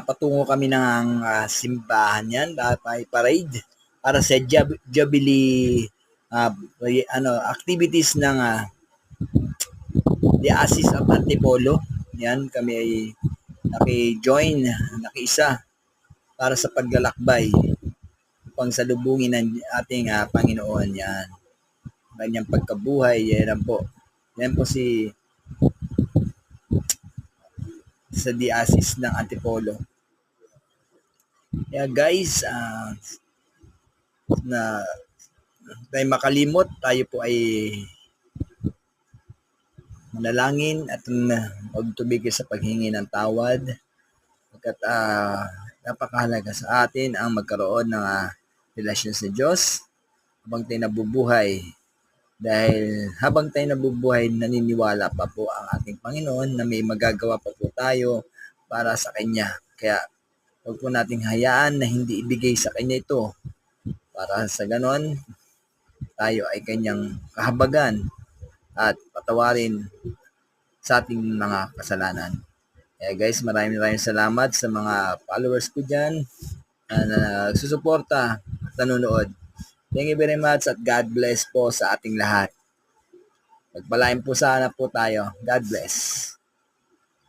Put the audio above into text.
Patungo kami ng simbahan yan, parade para sa Jubilee activities ng The Assist of Antipolo. Yan, kami ay naki-join, nakiisa para sa paglalakbay upang salubungin ng ating Panginoon. Yan, kanyang pagkabuhay. Yan po. Yan po sa The Assist ng Antipolo. Yeah, guys, na tayo makalimot, tayo po ay manalangin at magtubig sa paghingi ng tawad pagkat napakahalaga sa atin ang magkaroon ng relasyon sa Diyos habang tayo nabubuhay, dahil habang tayo nabubuhay naniniwala pa po ang ating Panginoon na may magagawa pa po tayo para sa Kanya. Kaya huwag po nating hayaan na hindi ibigay sa Kanya ito, para sa ganon tayo ay Kanyang kahabagan at patawarin sa ating mga kasalanan. Kaya guys, maraming salamat sa mga followers ko dyan na nagsusuporta at nanonood. Thank you very much at God bless po sa ating lahat. Pagpalain po sana po tayo. God bless.